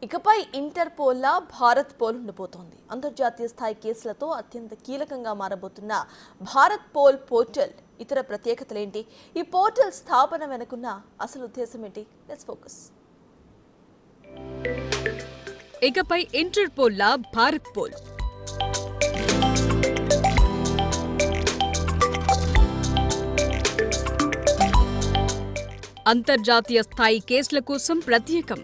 ఇకపై ఇంటర్పోల్లా భారత్ పోల్ ఉండిపోతోంది. అంతర్జాతీయ స్థాయి కేసులతో అత్యంత కీలకంగా మారబోతున్న భారత్ పోల్ పోర్టల్ ఇతర ప్రత్యేకతలేంటి? ఈ పోర్టల్ స్థాపన వెనుకున్న అసలు ఉద్దేశం ఏంటి? Let's focus. ఇకపై ఇంటర్పోల్లా భారత్ పోల్. అంతర్జాతీయ స్థాయి కేసుల కోసం ప్రత్యేకం.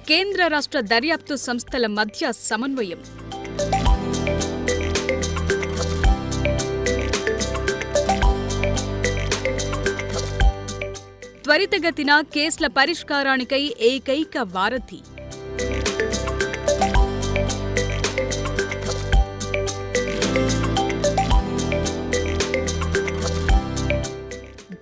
కేంద్ర రాష్ట్ర దర్యాప్తు సంస్థల మధ్య సమన్వయం. త్వరితగతిన కేసుల పరిష్కారానికై ఏకైక వారధి.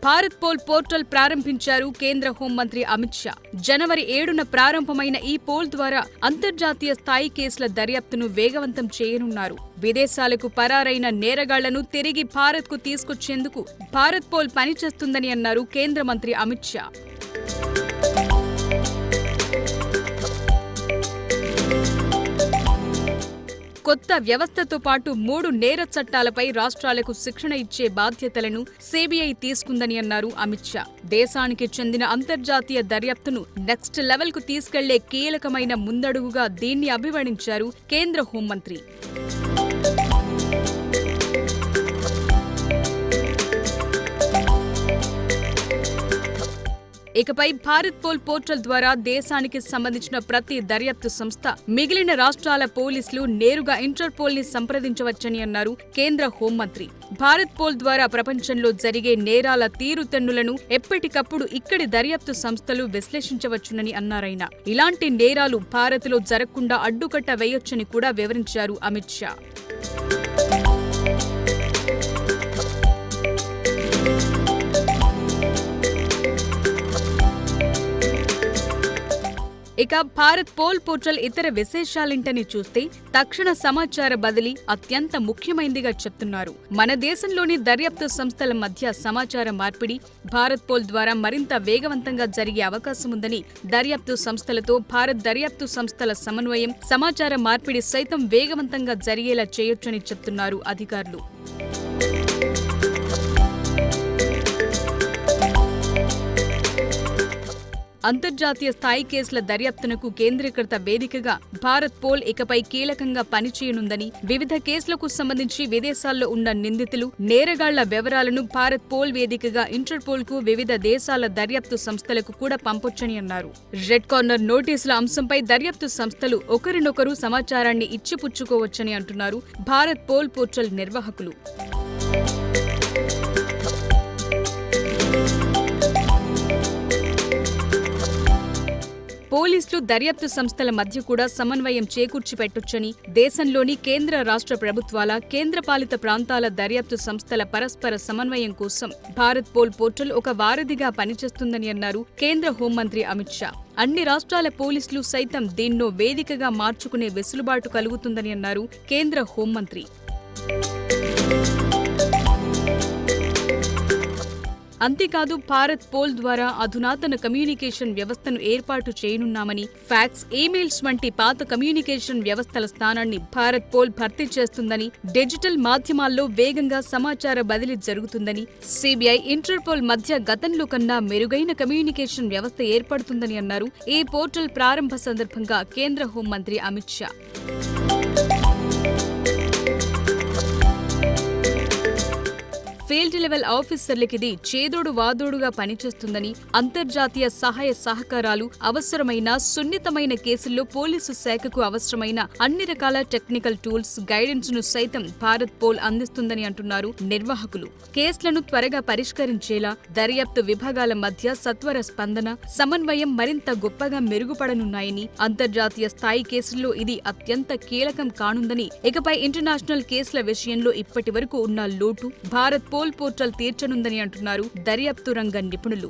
భారత్ పోల్ పోర్టల్ ప్రారంభించారు కేంద్ర హోంమంత్రి అమిత్ షా. జనవరి 7న ప్రారంభమైన ఈ పోల్ ద్వారా అంతర్జాతీయ స్థాయి కేసుల దర్యాప్తును వేగవంతం చేయనున్నారు. విదేశాలకు పరారైన నేరగాళ్లను తిరిగి భారత్కు తీసుకొచ్చేందుకు భారత్ పోల్ పనిచేస్తుందని అన్నారు కేంద్ర మంత్రి అమిత్ షా. కొత్త వ్యవస్థతో పాటు 3 నేర చట్టాలపై రాష్ట్రాలకు శిక్షణ ఇచ్చే బాధ్యతలను సీబీఐ తీసుకుందని అన్నారు అమిత్ షా. దేశానికి చెందిన అంతర్జాతీయ దర్యాప్తును నెక్స్ట్ లెవెల్కు తీసుకెళ్లే కీలకమైన ముందడుగుగా దీన్ని అభివర్ణించారు కేంద్ర హోంమంత్రి. ఇకపై భారత్ పోల్ పోర్టల్ ద్వారా దేశానికి సంబంధించిన ప్రతి దర్యాప్తు సంస్థ, మిగిలిన రాష్ట్రాల పోలీసులు నేరుగా ఇంటర్పోల్ ని సంప్రదించవచ్చని అన్నారు కేంద్ర హోంమంత్రి. భారత్ పోల్ ద్వారా ప్రపంచంలో జరిగే నేరాల తీరుతెన్నులను ఎప్పటికప్పుడు ఇక్కడి దర్యాప్తు సంస్థలు విశ్లేషించవచ్చునని అన్నారాయన. ఇలాంటి నేరాలు భారత్లో జరగకుండా అడ్డుకట్ట వేయొచ్చని కూడా వివరించారు అమిత్ షా. ఇక భారత్ పోల్ పోర్టల్ ఇతర విశేషాలేంటని చూస్తే తక్షణ సమాచార బదిలీ అత్యంత ముఖ్యమైనదిగా చెప్తున్నారు. మన దేశంలోని దర్యాప్తు సంస్థల మధ్య సమాచార మార్పిడి భారత్ పోల్ ద్వారా మరింత వేగవంతంగా జరిగే అవకాశం ఉందని, దర్యాప్తు సంస్థలతో భారత్ దర్యాప్తు సంస్థల సమన్వయం, సమాచార మార్పిడి సైతం వేగవంతంగా జరిగేలా చేయొచ్చని చెప్తున్నారు అధికారులు. అంతర్జాతీయ స్థాయి కేసుల దర్యాప్తునకు కేంద్రీకృత వేదికగా భారత్ పోల్ ఇకపై కీలకంగా పనిచేయనుందని, వివిధ కేసులకు సంబంధించి విదేశాల్లో ఉన్న నిందితులు, నేరగాళ్ల వివరాలను భారత్ పోల్ వేదికగా ఇంటర్పోల్ కు, వివిధ దేశాల దర్యాప్తు సంస్థలకు కూడా పంపొచ్చని అన్నారు. రెడ్ కార్నర్ నోటీసుల అంశంపై దర్యాప్తు సంస్థలు ఒకరినొకరు సమాచారాన్ని ఇచ్చిపుచ్చుకోవచ్చని అంటున్నారు భారత్ పోల్ పోర్టల్ నిర్వాహకులు. పోలీసులు, దర్యాప్తు సంస్థల మధ్య కూడా సమన్వయం చేకూర్చి పెట్టొచ్చని, దేశంలోని కేంద్ర రాష్ట్ర ప్రభుత్వాల, కేంద్రపాలిత ప్రాంతాల దర్యాప్తు సంస్థల పరస్పర సమన్వయం కోసం భారత్ పోల్ పోర్టల్ ఒక వారధిగా పనిచేస్తుందని అన్నారు కేంద్ర హోంమంత్రి అమిత్ షా. అన్ని రాష్ట్రాల పోలీసులు సైతం దీన్నో వేదికగా మార్చుకునే వెసులుబాటు కలుగుతుందని అన్నారు కేంద్ర హోంమంత్రి. అంతేకాదు భారత్ పోల్ ద్వారా అధునాతన కమ్యూనికేషన్ వ్యవస్థను ఏర్పాటు చేయనున్నామని, ఫ్యాక్స్, ఈమెయిల్స్ వంటి పాత కమ్యూనికేషన్ వ్యవస్థల స్థానాన్ని భారత్ పోల్ భర్తీ చేస్తుందని, డిజిటల్ మాధ్యమాల్లో వేగంగా సమాచార బదిలీ జరుగుతుందని, సీబీఐ, ఇంటర్పోల్ మధ్య గతంలో కన్నా మెరుగైన కమ్యూనికేషన్ వ్యవస్థ ఏర్పడుతుందని అన్నారు ఈ పోర్టల్ ప్రారంభ సందర్భంగా కేంద్ర హోంమంత్రి అమిత్ షా. ఫీల్డ్ లెవెల్ ఆఫీసర్లకిది చేదోడు వాదోడుగా పనిచేస్తుందని, అంతర్జాతీయ సహాయ సహకారాలు అవసరమైన సున్నితమైన కేసుల్లో పోలీసు శాఖకు అవసరమైన అన్ని రకాల టెక్నికల్ టూల్స్, గైడెన్స్ ను సైతం భారత్ పోల్ అందిస్తుందని అంటున్నారు నిర్వాహకులు. కేసులను త్వరగా పరిష్కరించేలా దర్యాప్తు విభాగాల మధ్య సత్వర స్పందన, సమన్వయం మరింత గొప్పగా మెరుగుపడనున్నాయని, అంతర్జాతీయ స్థాయి కేసుల్లో ఇది అత్యంత కీలకం కానుందని, ఇకపై ఇంటర్నేషనల్ కేసుల విషయంలో ఇప్పటి వరకు ఉన్న లోటు భారత్ పోల్ పోర్టల్ తీర్చనుందని అంటున్నారు దర్యాప్తు రంగ నిపుణులు.